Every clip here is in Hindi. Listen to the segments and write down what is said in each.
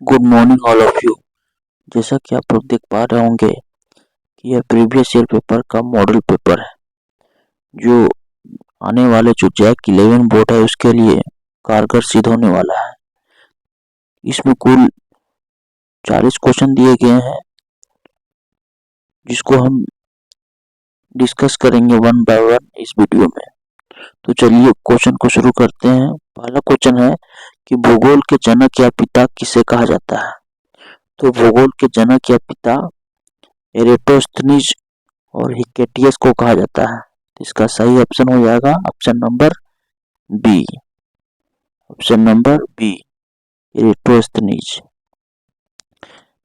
Good morning all of you. जैसा कि आप लोग देख पा रहे होंगे कि यह प्रीवियस ईयर पेपर का मॉडल पेपर है जो आने वाले जो जैक 11 बोर्ड है उसके लिए कारगर सिद्ध होने वाला है। इसमें कुल 40 क्वेश्चन दिए गए हैं जिसको हम डिस्कस करेंगे वन बाय वन इस वीडियो में। तो चलिए क्वेश्चन को शुरू करते हैं। पहला क्वेश्चन है कि भूगोल के जनक या पिता किसे कहा जाता है। तो भूगोल के जनक या पिता एरेटोस्थनीज और हिकेटियस को कहा जाता है। तो इसका सही ऑप्शन हो जाएगा option number B. Option number B Eratosthenes.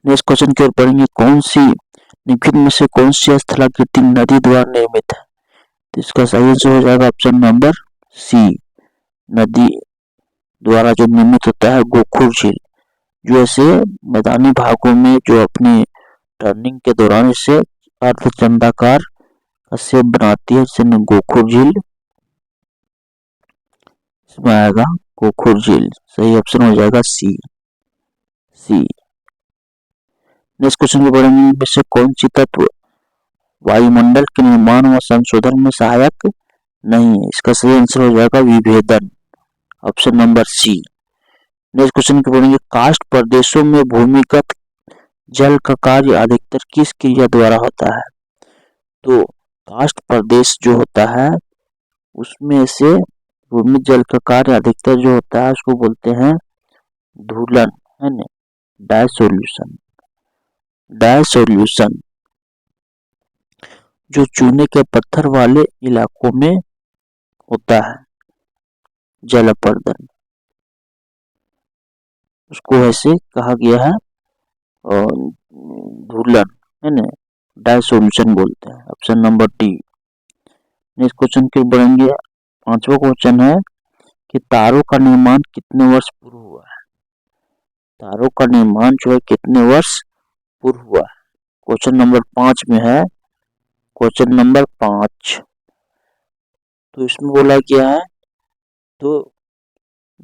Next question की ओर बढ़ेंगे। कौन सी निम्नलिखित में से कौन सी स्थलाकृति नदी द्वारा निर्मित है। तो इसका सही आंसर हो जाएगा ऑप्शन नंबर सी। नदी द्वारा जो निर्मित होता है गोखुर झील, जो ऐसे मैदानी भागों में जो अपनी टर्निंग के दौरान इसे अर्धचंडाकार शेप बनाती है, जिसे गोखुर झील इसमें आएगा गोखुर झील। सही ऑप्शन हो जाएगा सी। नेक्स्ट क्वेश्चन को बढ़ेंगे। इनमें से कौन सी तत्व वायुमंडल के निर्माण व संशोधन में सहायक नहीं है। इसका सही आंसर हो जाएगा विभेदन। Option number C. Next question को बढ़ेंगे। कास्ट प्रदेशों में भूमिगत जल का कार्य अधिकतर किस क्रिया द्वारा होता है। तो कास्ट प्रदेश जो होता है उसमें से भूमिगत जल का कार्य अधिकतर जो होता है उसको बोलते हैं धूलन, है ना, डायसोल्यूशन। जो चूने के पत्थर वाले इलाकों में होता है जल अपर्दन, उसको ऐसे कहा गया है और धूलन, है ना, डायसोल्यूशन बोलते हैं। Option number D. Next question की बढ़ेंगे। पांचवा क्वेश्चन है कि तारों का निर्माण कितने वर्ष पूर्व हुआ है। तारों का निर्माण जो है कितने वर्ष पूर्व हुआ है। क्वेश्चन नंबर 5 में है, क्वेश्चन नंबर 5। तो इसमें बोला गया है, तो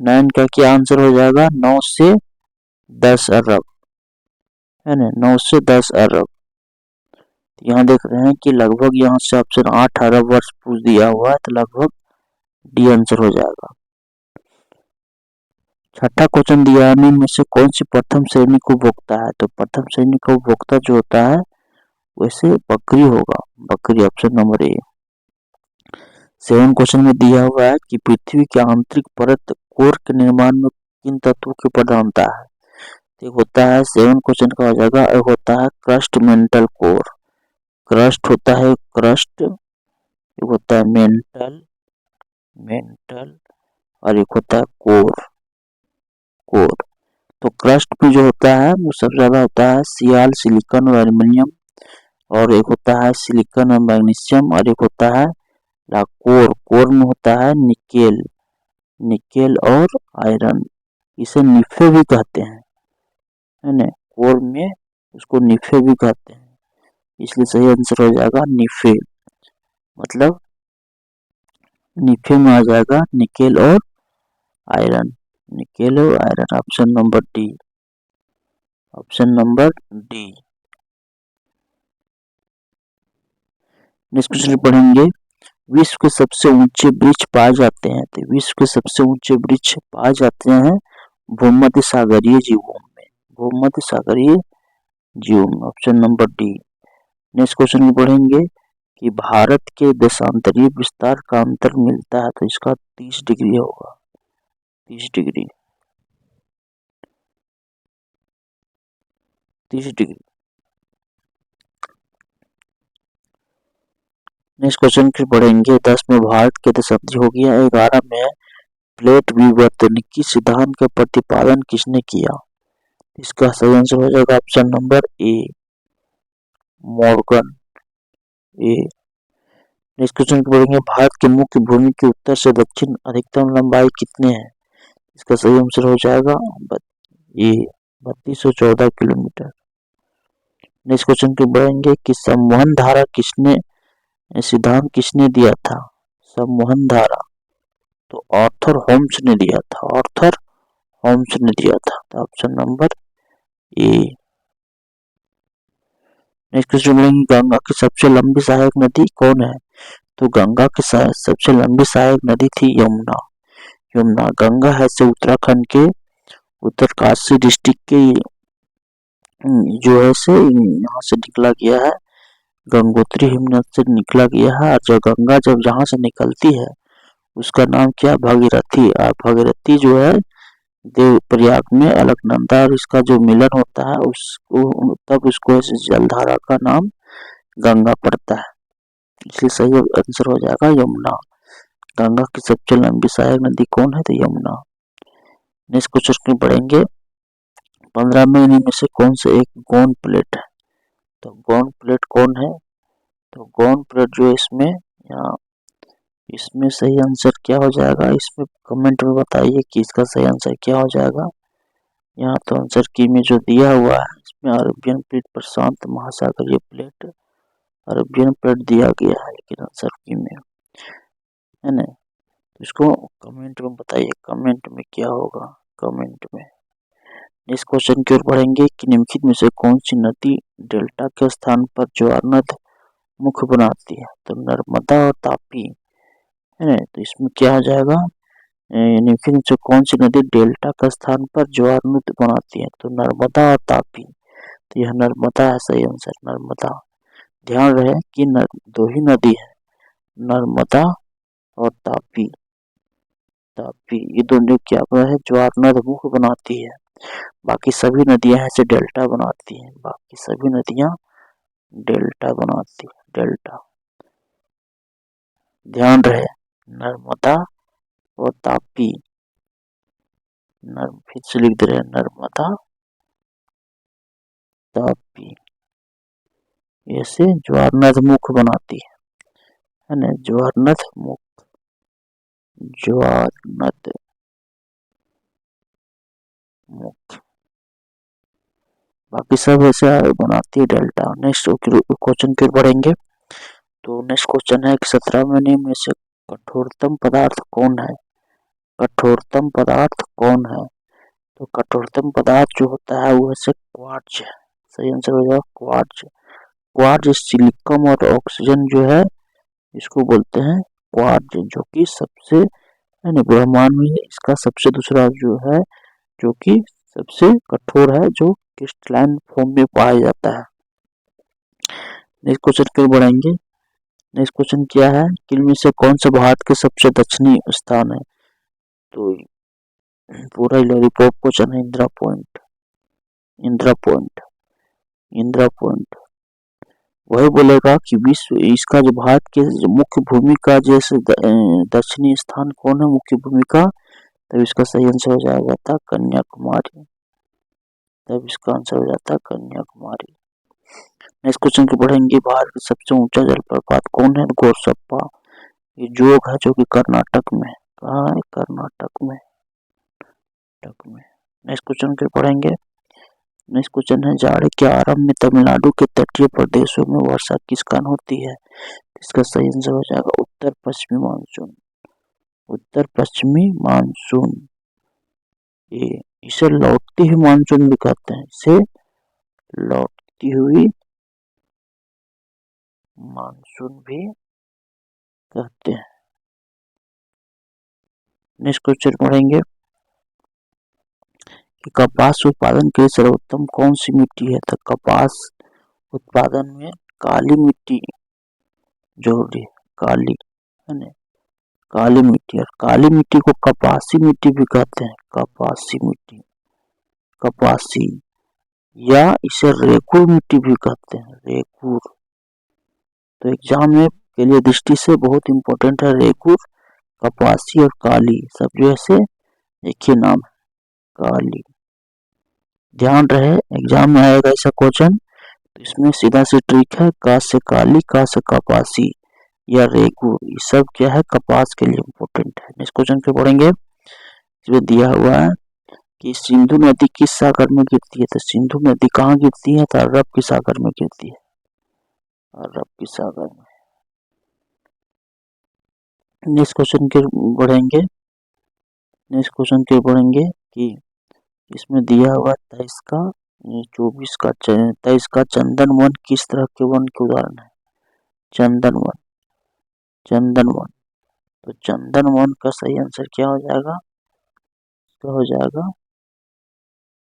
9 का क्या आंसर हो जाएगा 9 से 10 अरब, है ना, 9 से 10 अरब। यहाँ देख रहे हैं कि लगभग यहाँ से ऑप्शन 8 अरब वर्ष पूछ दिया हुआ है, तो लगभग डी आंसर हो जाएगा। छठा क्वेश्चन दिया है, इनमें से कौन सी प्रथम श्रेणी को उपभोक्ता है। तो प्रथम श्रेणी का उपभोक्ता जो होता है वैसे बकरी होगा, बकरी। ऑप्शन नंबर ए। 7 क्वेश्चन में दिया हुआ है कि पृथ्वी की आंतरिक परत कोर के निर्माण में किन तत्वों की प्रधानता है। एक होता है 7 क्वेश्चन का हो जाएगा, एक होता है क्रस्ट मेंटल कोर, क्रस्ट होता है क्रस्ट, एक होता है मेंटल और एक होता है कोर। तो क्रस्ट में जो होता है वो सबसे ज्यादा होता है सियाल, सिलिकॉन और एल्युमिनियम, और एक होता है सिलिकॉन और मैग्नीशियम, और एक होता है कोर में होता है निकेल और आयरन। इसे निफे भी कहते हैं, है ना, कोर में उसको निफे भी कहते हैं, इसलिए सही आंसर हो जाएगा निफे। मतलब निफे में आ जाएगा निकेल और iron, option number D. Option number D. Next question पढ़ेंगे। विश्व के सबसे ऊंचे वृक्ष पाए जाते हैं। तो विश्व के सबसे ऊंचे वृक्ष पाए जाते हैं भूमध्य सागरीय जीवों में, option number D. Next question पढ़ेंगे कि भारत के देशांतरीय विस्तार का अंतर मिलता है। तो इसका 30 डिग्री होगा, 30 डिग्री। नेक्स्ट क्वेश्चन फिर पढ़ेंगे। 10 में भारत के दशमलव हो गया। 11 में प्लेट विवर्तनिकी सिद्धांत का प्रतिपादन किसने किया। इसका सही आंसर हो जाएगा ऑप्शन नंबर ए, मॉर्गन ए। नेक्स्ट क्वेश्चन पढ़ेंगे। भारत के मुख्य भूमि के उत्तर से दक्षिण अधिकतम लंबाई कितने हैं। इसका सही आंसर हो जाएगा ए, 3214 किलोमीटर। नेक्स्ट क्वेश्चन पे बढ़ेंगे कि संवहन धारा सिद्धांत किसने दिया था। संवहन धारा तो आर्थर होम्स ने दिया था, तो ऑप्शन नंबर ए। नेक्स्ट क्वेश्चन बोलेंगे गंगा की सबसे लंबी सहायक नदी कौन है? तो गंगा की सबसे लंबी सहायक नदी थी यमुना। यमुना गंगा है से उत्तराखंड के उत्तरकाशी डिस्ट्रिक्ट के जो है से यहाँ से निकला गया है, गंगोत्री हिमनद से निकला गया है। और जो गंगा जब जहाँ से निकलती है उसका नाम क्या? भागीरथी। और भागीरथी जो है देव प्रयाग में अलकनंदा और इसका जो मिलन होता है उसको तब उसको ऐसे जलधारा का नाम गंगा पड़ता है, इसलिए सही आंसर हो जाएगा यमुना। गंगा की सबसे लंबी सहायक नदी कौन है? तो यमुना। नेक्स्ट क्वेश्चन पढ़ेंगे 15 में इनमें से कौन से एक गौण प्लेट है? तो गौण प्लेट कौन है? तो गौण प्लेट जो इसमें यहाँ इसमें सही आंसर क्या हो जाएगा? इसमें कमेंट में बताइए कि इसका सही आंसर क्या हो जाएगा। यहाँ तो आंसर की में जो दिया हुआ है इसमें अरेबियन प्लेट, प्रशांत महासागरीय प्लेट, अरेबियन प्लेट दिया गया है, लेकिन आंसर की में है ना। इसको कमेंट में बताइए, कमेंट में क्या होगा, कमेंट में। इस क्वेश्चन की ओर बढ़ेंगे कि निम्नलिखित में से कौन सी नदी डेल्टा के स्थान पर ज्वार नद मुख्य बनाती है? तो नर्मदा और तापी है। तो इसमें क्या हो जाएगा? निम्नलिखित में से कौन सी नदी डेल्टा का स्थान पर ज्वार नद बनाती है? तो नर्मदा और तापी। तो यह नर्मदा है सही आंसर, नर्मदा। ध्यान रहे कि दो ही नदी है, नर्मदा और तापी। तापी ये दोनों क्या है? ज्वार नद मुख्य बनाती है। बाकी सभी नदियां ऐसे डेल्टा बनाती हैं, बाकी सभी नदियां डेल्टा बनाती है, डेल्टा। ध्यान रहे नर्मदा और तापी। फिर से लिख दे रहे हैं नर्मदा तापी, ऐसे ज्वार नद मुख्य बनाती है ना, ज्वार नद मुख्य, ज्वार नद मुख्य, बाकी सब ऐसे बनाती है डेल्टा। नेक्स्ट क्वेश्चन की ओर बढ़ेंगे। तो नेक्स्ट क्वेश्चन है कि 17 में से कठोरतम पदार्थ कौन है? कठोरतम पदार्थ कौन है? तो कठोरतम पदार्थ जो होता है वो ऐसे क्वार्ट्ज है, सही आंसर हो जाएगा क्वार्ट्ज। क्वार्ट्ज सिलिकॉन और ऑक्सीजन जो है इसको बोलते हैं क्वार्ट्ज, जो कि सबसे है ना ब्रह्मांड में इसका सबसे दूसरा जो है जो कि सबसे कठोर है, जो क्रिस्टलाइन फॉर्म में पाया जाता है। नेक्स्ट क्वेश्चन की ओर बढ़ेंगे। नेक्स्ट क्वेश्चन क्या है कि इनमें से कौन सा भारत के सबसे दक्षिणी स्थान है? तो पूरा लॉलीपॉप क्वेश्चन है Indira point, Indira point, Indira point. वही बोलेगा कि विश्व इसका जो भारत के मुख्य भूमि का जैसे दक्षिणी स्थान कौन है मुख्य भूमि का? तब इसका सही आंसर हो जाएगा था कन्याकुमारी, तब इसका आंसर हो जाता है कन्याकुमारी। नेक्स्ट क्वेश्चन की बढ़ेंगे। भारत का सबसे ऊंचा जलप्रपात कौन है? गोरसप्पा। ये जोग है जो कि कर्नाटक में, कहाँ है? कर्नाटक में, कर्नाटक में। नेक्स्ट क्वेश्चन की पढ़ेंगे। नेक्स्ट क्वेश्चन है जाड़े के आरंभ में तमिलनाडु के तटीय प्रदेशों में वर्षा किस कारण होती है? इसका सही आंसर हो जाएगा उत्तर पश्चिमी मानसून, उत्तर पश्चिमी मानसून। ये इसे लौटती हुई मानसून भी कहते हैं, इसे लौटती हुई मानसून भी कहते हैं। नेक्स्ट क्वेश्चन पढ़ेंगे कि कपास उत्पादन के लिए सर्वोत्तम कौन सी मिट्टी है? तो कपास उत्पादन में काली मिट्टी जरूरी है, काली है ना, काली मिट्टी। और काली मिट्टी को कपासी मिट्टी भी कहते हैं, कपासी मिट्टी, कपासी, या इसे रेकुर मिट्टी भी कहते हैं, रेकुर। तो एग्जाम में के लिए दृष्टि से बहुत इंपॉर्टेंट है रेकुर, कपासी और काली, सब जो ऐसे एक ही नाम है, काली। ध्यान रहे एग्जाम में आएगा ऐसा क्वेश्चन, तो इसमें सीधा सी ट्रिक है, का से काली, का से कपासी या रेकुर, ये सब क्या है? कपास के लिए इंपॉर्टेंट है। नेक्स्ट क्वेश्चन पे पढ़ेंगे। इसमें दिया हुआ है कि सिंधु नदी किस सागर में गिरती है? तो सिंधु नदी कहाँ गिरती है? तो अरब की सागर में गिरती है, अरब की सागर में। नेक्स्ट क्वेश्चन के बढ़ेंगे। नेक्स्ट क्वेश्चन के बढ़ेंगे कि इसमें दिया हुआ था इसका 24 का 23 का चंदन वन किस तरह के वन के उदाहरण है? चंदन वन, चंदन वन। तो चंदन वन का सही आंसर क्या हो जाएगा? क्या हो जाएगा?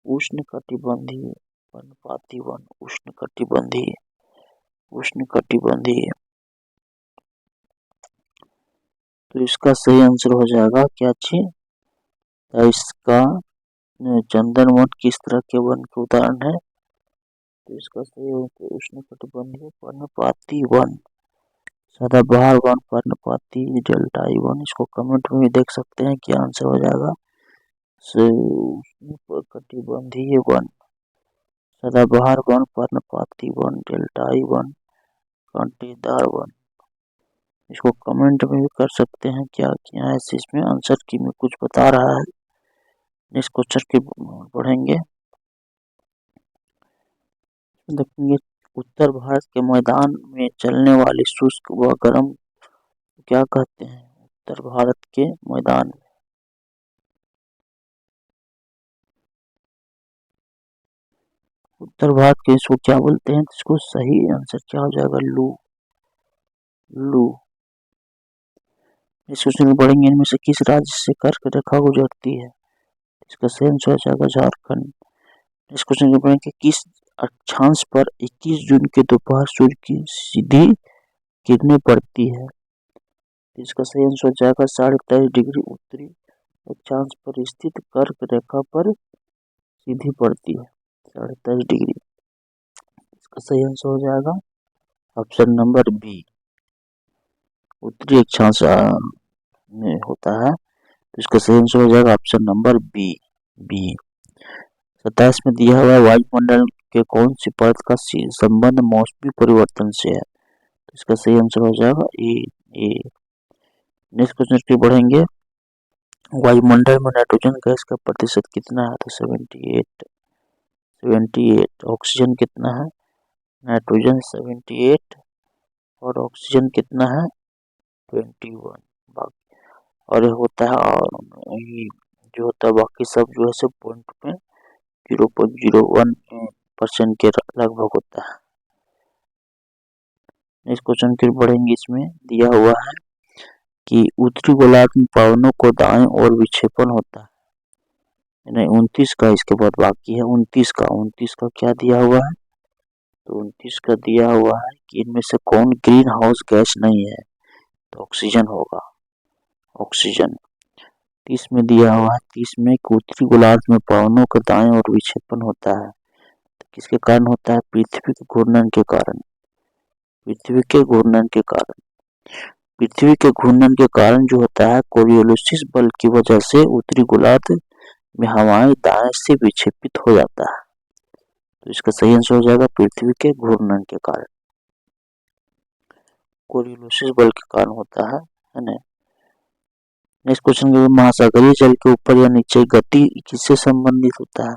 उष्णकटिबंधीय पर्णपाती वन, उष्णकटिबंधीय, उष्णकटिबंधीय। तो इसका सही आंसर हो जाएगा क्या ची? इसका चंदन वन किस तरह के वन के उदाहरण है? तो इसका सही आंसर उष्णकटिबंधीय पर्णपाती वन, सदाबहार वन, पर्णपाती, डेल्टाई वन। इसको कमेंट में भी देख सकते हैं क्या आंसर हो जाएगा। उष्णकटिबंधीय वन, सदाबहार वन, पर्णपाती वन, डेल्टाई वन, कांटेदार वन। इसको कमेंट में भी कर सकते हैं क्या है इसमें आंसर की में कुछ बता रहा है। नेक्स्ट क्वेश्चन की पढ़ेंगे, देखेंगे उत्तर भारत के मैदान में चलने वाली शुष्क व गर्म क्या कहते हैं? उत्तर भारत के मैदान में, उत्तर भारत के इसको क्या बोलते हैं? इसको सही आंसर क्या हो जाएगा? लू, लू। इस क्वेश्चन में पढ़ेंगे इनमें से किस राज्य से कर्क रेखा गुजरती है? इसका सही आंसर हो जाएगा झारखंड। इस क्वेश्चन में पढ़ेंगे किस अक्षांश पर 21 जून के दोपहर सूर्य की सीधी किरणें पड़ती है? इसका सही आंसर हो जाएगा 23.5 डिग्री उत्तरी अक्षांश पर स्थित कर्क रेखा पर सीधी पड़ती है 23.5 डिग्री। इसका सही आंसर हो जाएगा ऑप्शन नंबर बी, उत्तरी अक्षांश में होता है। तो इसका सही आंसर हो जाएगा ऑप्शन नंबर बी, बी। 27 में दिया हुआ वायुमंडल के कौन सी परत का संबंध मौसमी परिवर्तन से है? तो इसका सही आंसर हो जाएगा ए। नेक्स्ट क्वेश्चन की पढ़ेंगे, वायुमंडल में नाइट्रोजन गैस का प्रतिशत कितना है? तो 78। ऑक्सीजन कितना है? नाइट्रोजन 78 और ऑक्सीजन कितना है? 21। और ये होता है जो होता है बाकी सब जो है सब पॉइंट में 0.01% के लगभग होता है। नेक्स्ट क्वेश्चन फिर पढ़ेंगे, इसमें दिया हुआ है कि उत्तरी गोलार्ध में पवनों को दाएं और विक्षेपण होता है। नहीं 29 का इसके बाद बाकी है 29 का क्या दिया हुआ है? तो 29 का दिया हुआ है कि इनमें से कौन ग्रीन हाउस गैस नहीं है? तो ऑक्सीजन होगा, ऑक्सीजन। 30 में दिया हुआ है 30 में उत्तरी गोलार्ध में पवनों का दाएं और विक्षेपण होता है। तो किसके कारण होता है? पृथ्वी के घूर्णन के कारण, पृथ्वी के घूर्णन के कारण। पृथ्वी के घूर्णन के कारण जो होता है कोरियोलिस बल की वजह से उत्तरी गोलार्ध में हवाएं दाएं से विक्षेपित हो जाता है। तो इसका सही आंसर हो जाएगा पृथ्वी के घूर्णन के कारण, कोरियोलिस बल के कारण होता है ना। नेक्स्ट क्वेश्चन के, महासागरीय जल के ऊपर या नीचे गति किससे संबंधित होता है?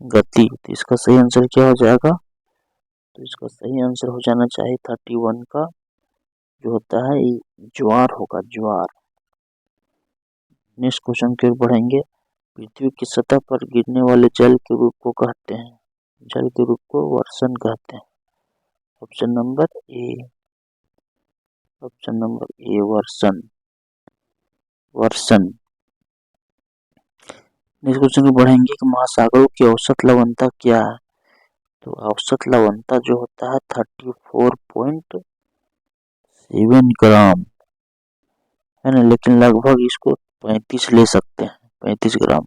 गति। तो इसका सही आंसर क्या हो जाएगा? तो इसका सही आंसर हो जाना चाहिए 31 का जो होता है ज्वार होगा, ज्वार। नेक्स्ट क्वेश्चन की ओर बढ़ेंगे, पृथ्वी की सतह पर गिरने वाले जल के रूप को कहते हैं, जल के रूप को वर्षण कहते हैं। Option number A, option number A वर्षण, वर्षण। नेक्स्ट क्वेश्चन की बढ़ेंगे कि महासागरों की औसत लवणता क्या है? तो औसत लवणता जो होता है 34.7 ग्राम है ना, लेकिन लगभग इसको 35 ले सकते हैं, 35 ग्राम।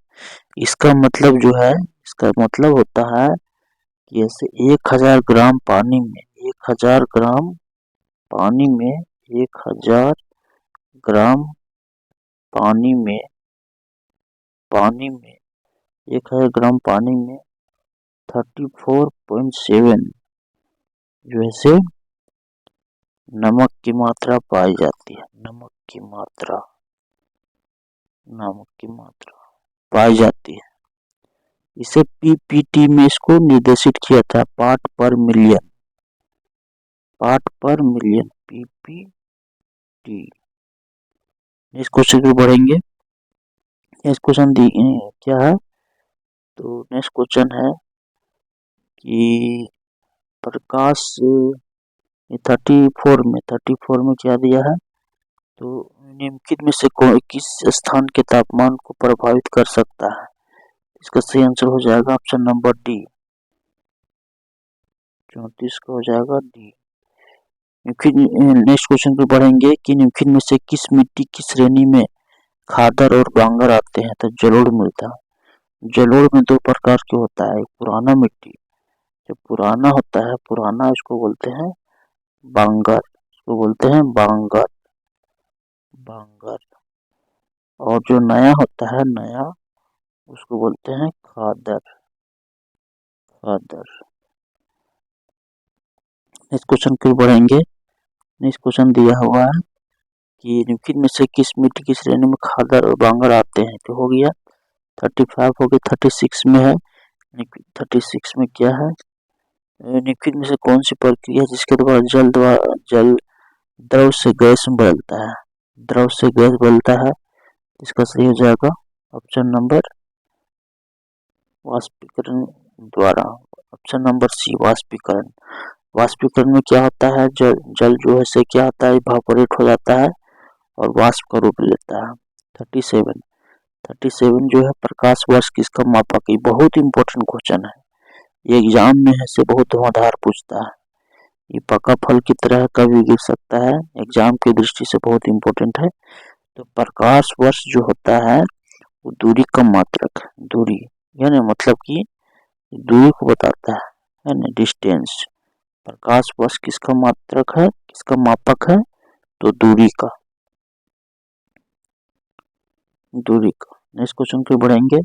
इसका मतलब जो है, इसका मतलब होता है कि ऐसे 1000 ग्राम पानी में, 1000 ग्राम पानी में, 1000 ग्राम पानी में, 1000 ग्राम पानी में 34.7 जो है नमक की मात्रा पाई जाती है, नमक की मात्रा, नमक की मात्रा पाई जाती है। इसे पीपीटी में इसको निर्देशित किया था, पार्ट पर मिलियन, पार्ट पर मिलियन, पीपीटी। इस क्वेश्चन को बढ़ेंगे, इस क्वेश्चन क्या है? तो नेक्स्ट क्वेश्चन है कि प्रकाश 34 में क्या दिया है, तो निम्नलिखित में से किस स्थान के तापमान को प्रभावित कर सकता है। इसका सही आंसर हो जाएगा ऑप्शन नंबर डी, 34 का हो जाएगा डी। नेक्स्ट क्वेश्चन पे बढ़ेंगे कि निम्नलिखित में से किस मिट्टी की श्रेणी में खादर और बांगर आते हैं, तो जलोढ़ मिलता है। जलोढ़ में दो प्रकार के होता है, पुराना मिट्टी, जो पुराना होता है पुराना इसको बोलते हैं बांगर, इसको बोलते हैं बांगर, और जो नया होता है नया उसको बोलते हैं खादर। नेक्स्ट क्वेश्चन पे बढ़ेंगे। नेक्स्ट क्वेश्चन दिया हुआ है कि निम्नलिखित में से किस मिट्टी की श्रेणी में खादर और बांगर आते हैं, तो हो गया 35 हो गया, 36 में है। 36 में क्या है, निम्नलिखित में से कौन सी प्रक्रिया जिसके द्वारा जल द्रव से गैस में बदलता है, द्रव से गैस बदलता है। इसका सही हो जाएगा ऑप्शन नंबर वाष्पीकरण द्वारा, ऑप्शन नंबर सी वाष्पीकरण। वाष्पीकरण में क्या होता है, जल जो है से क्या होता है, इवापोरेट हो जाता है और वाष्प का रूप लेता है। 37 जो है प्रकाश वर्ष किसका मापक, ये बहुत इंपॉर्टेंट क्वेश्चन है, ये एग्जाम में है से बहुत धुआंधार पूछता है। ये पका फल की तरह कभी गिर सकता है, एग्जाम की दृष्टि से बहुत इंपॉर्टेंट है। तो प्रकाश वर्ष जो होता है वो दूरी का मात्रक, दूरी यानी मतलब कि दूरी को बताता है ना, डिस्टेंस। प्रकाश वर्ष किसका मात्रक है, किसका मापक है, तो दूरी का। नेक्स्ट क्वेश्चन पे बढ़ेंगे।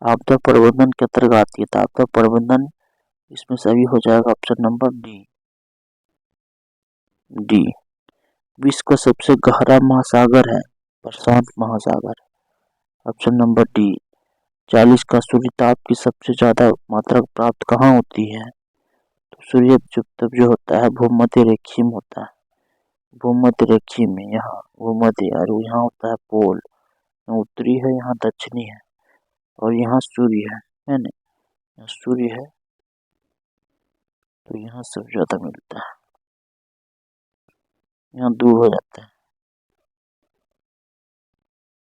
आपदा प्रबंधन के अंतर्गत आती है, तो आपदा प्रबंधन इसमें सभी हो जाएगा ऑप्शन नंबर डी। विश्व का सबसे गहरा महासागर है प्रशांत महासागर, ऑप्शन नंबर डी। 40 का सूर्य ताप की सबसे ज्यादा मात्रा प्राप्त कहाँ होती है, तो सूर्य तब जो होता है भूमध्य रेखी में होता है, भूमध्य रेखी में, यहाँ भूमध्य, और यहाँ होता है पोल, उत्तरी है यहाँ दक्षिणी है, और यहाँ सूर्य है ना, यहाँ सूर्य है तो यहाँ सब ज्यादा मिलता है, यहाँ दूर हो जाता है।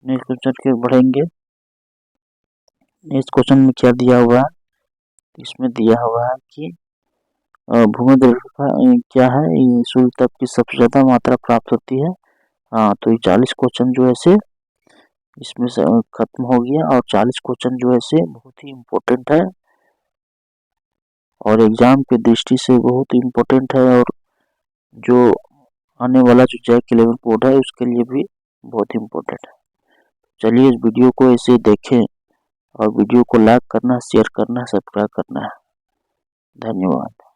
नेक्स्ट क्वेश्चन के बढ़ेंगे। नेक्स्ट क्वेश्चन में क्या दिया हुआ है, इसमें दिया हुआ है कि भूमध्य रेखा क्या है, सूर्य ताप की सबसे ज्यादा मात्रा प्राप्त होती है। हाँ, तो ये 40 क्वेश्चन जो है से इसमें से खत्म हो गया, और 40 क्वेश्चन जो है से बहुत ही इम्पोर्टेंट है और एग्जाम की दृष्टि से बहुत इम्पोर्टेंट है, और जो आने वाला जो जैक 11 बोर्ड है उसके लिए भी बहुत इम्पोर्टेंट है। चलिए इस वीडियो को ऐसे देखें, और वीडियो को लाइक करना, शेयर करना, सब्सक्राइब करना है। धन्यवाद।